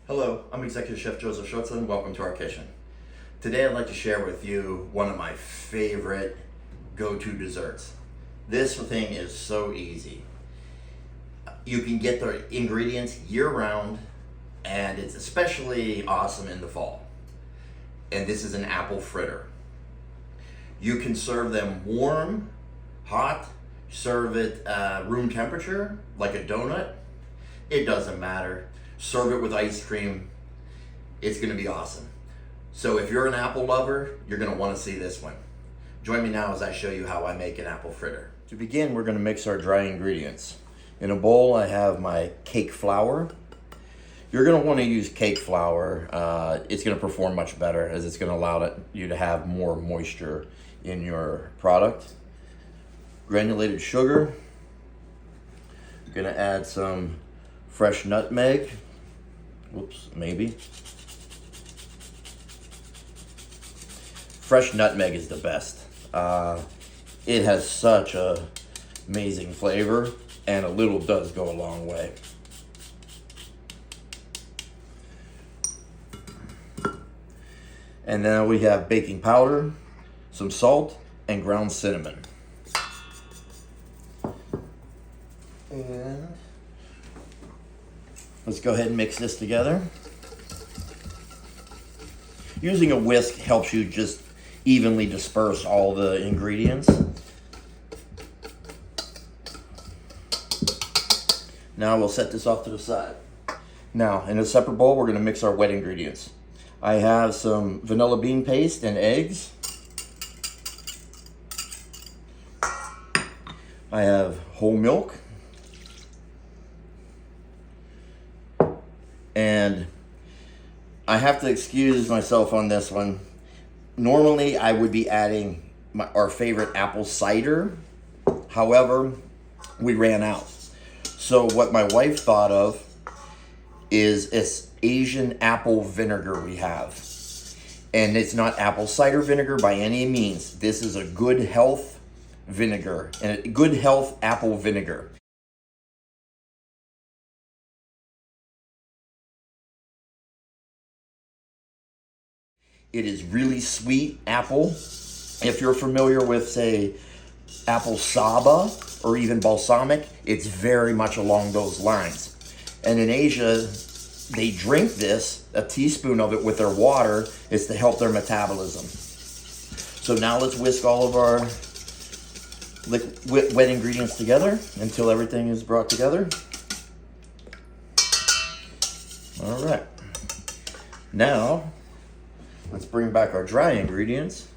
Hello, I'm Executive Chef Joseph Schutz. Welcome to our kitchen. Today I'd like to share with you one of my favorite go-to desserts. This thing is so easy. You can get the ingredients year-round, and it's especially awesome in the fall. And this is an apple fritter. You can serve them warm, hot, serve it room temperature, like a donut. It doesn't matter. Serve it with ice cream. It's gonna be awesome. So if you're an apple lover, you're gonna wanna see this one. Join me now as I show you how I make an apple fritter. To begin, we're gonna mix our dry ingredients. In a bowl, I have my cake flour. You're gonna wanna use cake flour. It's gonna perform much better as it's gonna allow you to have more moisture in your product. Granulated sugar. I'm gonna add some fresh nutmeg. Whoops, maybe. Fresh nutmeg is the best. It has such a amazing flavor, and a little does go a long way. And then we have baking powder, some salt, and ground cinnamon. And let's go ahead and mix this together. Using a whisk helps you just evenly disperse all the ingredients. Now we'll set this off to the side. Now, in a separate bowl, we're gonna mix our wet ingredients. I have some vanilla bean paste and eggs. I have whole milk. And I have to excuse myself on this one. Normally, I would be adding our favorite apple cider. However, we ran out. So what my wife thought of is this Asian apple vinegar we have. And it's not apple cider vinegar by any means. This is a good health vinegar, and a good health apple vinegar. It is really sweet apple. If you're familiar with, say, apple saba or even balsamic, it's very much along those lines. And in Asia, they drink this, a teaspoon of it with their water, is to help their metabolism. So now let's whisk all of our wet ingredients together until everything is brought together. All right. Now, let's bring back our dry ingredients.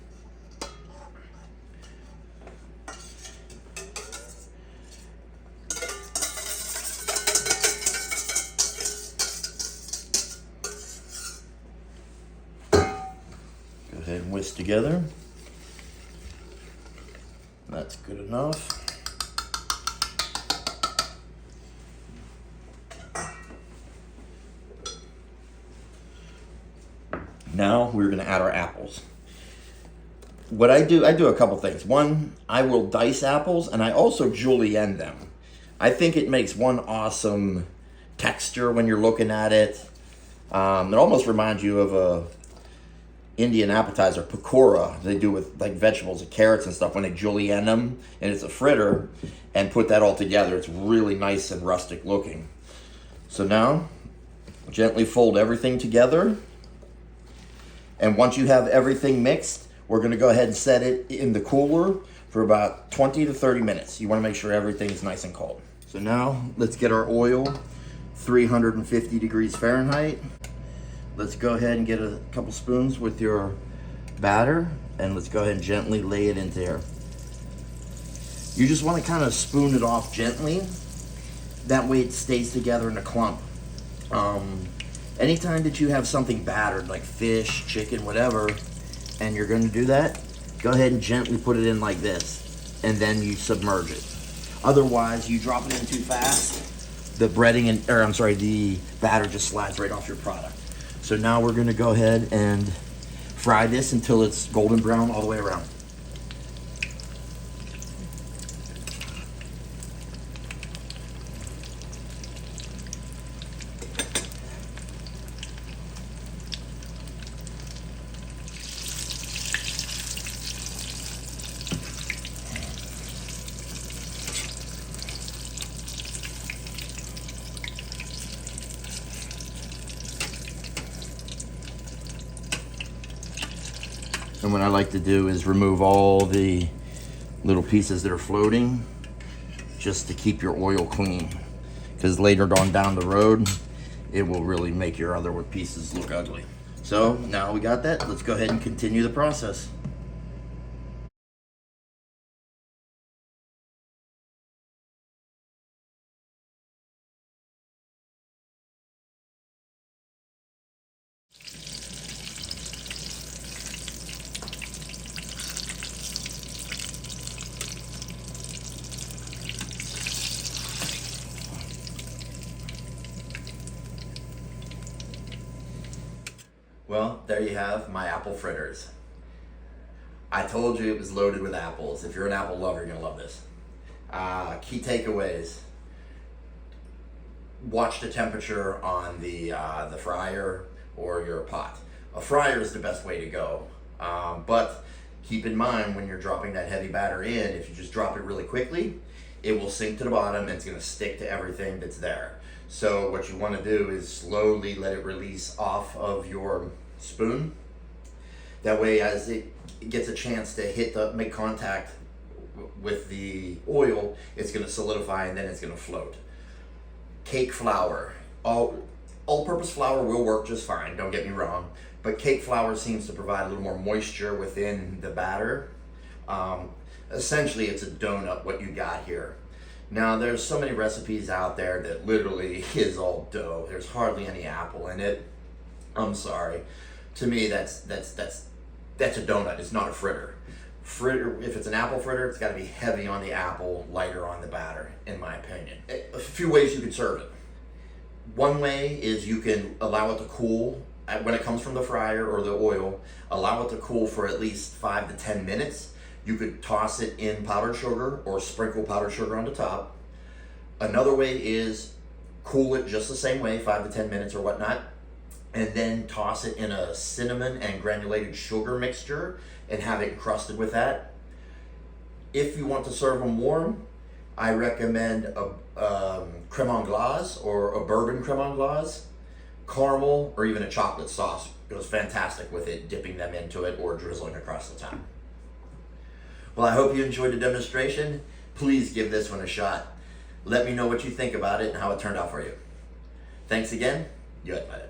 Go ahead and whisk together. That's good enough. Now we're gonna add our apples. What I do a couple things. One, I will dice apples, and I also julienne them. I think it makes one awesome texture when you're looking at it. It almost reminds you of a Indian appetizer, pakora, they do with like vegetables and carrots and stuff when they julienne them, and it's a fritter, and put that all together. It's really nice and rustic looking. So now, gently fold everything together. And once you have everything mixed, we're gonna go ahead and set it in the cooler for about 20 to 30 minutes. You wanna make sure everything's nice and cold. So now, let's get our oil, 350 degrees Fahrenheit. Let's go ahead and get a couple spoons with your batter, and let's go ahead and gently lay it into there. You just wanna kind of spoon it off gently. That way it stays together in a clump. Anytime that you have something battered, like fish, chicken, whatever, and you're gonna do that, go ahead and gently put it in like this, and then you submerge it. Otherwise, you drop it in too fast, the the batter just slides right off your product. So now we're gonna go ahead and fry this until it's golden brown all the way around. And what I like to do is remove all the little pieces that are floating just to keep your oil clean. Because later on down the road, it will really make your other pieces look ugly. So now we got that, let's go ahead and continue the process. Well, there you have my apple fritters. I told you it was loaded with apples. If you're an apple lover, you're gonna love this. Key takeaways: watch the temperature on the fryer or your pot. A fryer is the best way to go, but keep in mind when you're dropping that heavy batter in, if you just drop it really quickly, it will sink to the bottom and it's gonna stick to everything that's there. So what you wanna do is slowly let it release off of your spoon. That way, as it gets a chance to make contact with the oil, it's gonna solidify and then it's gonna float. Cake flour, all-purpose flour will work just fine, don't get me wrong, but cake flour seems to provide a little more moisture within the batter. Essentially, it's a donut, what you got here. Now, there's so many recipes out there that literally is all dough. There's hardly any apple in it. I'm sorry. To me, that's a donut. It's not a fritter. If it's an apple fritter, it's got to be heavy on the apple, lighter on the batter, in my opinion. A few ways you could serve it. One way is you can allow it to cool when it comes from the fryer or the oil. Allow it to cool for at least 5 to 10 minutes. You could toss it in powdered sugar or sprinkle powdered sugar on the top. Another way is cool it just the same way, 5 to 10 minutes or whatnot, and then toss it in a cinnamon and granulated sugar mixture and have it crusted with that. If you want to serve them warm, I recommend a creme anglaise or a bourbon creme anglaise, caramel, or even a chocolate sauce. It goes fantastic with it, dipping them into it or drizzling across the top. Well, I hope you enjoyed the demonstration. Please give this one a shot. Let me know what you think about it and how it turned out for you. Thanks again. You had fun.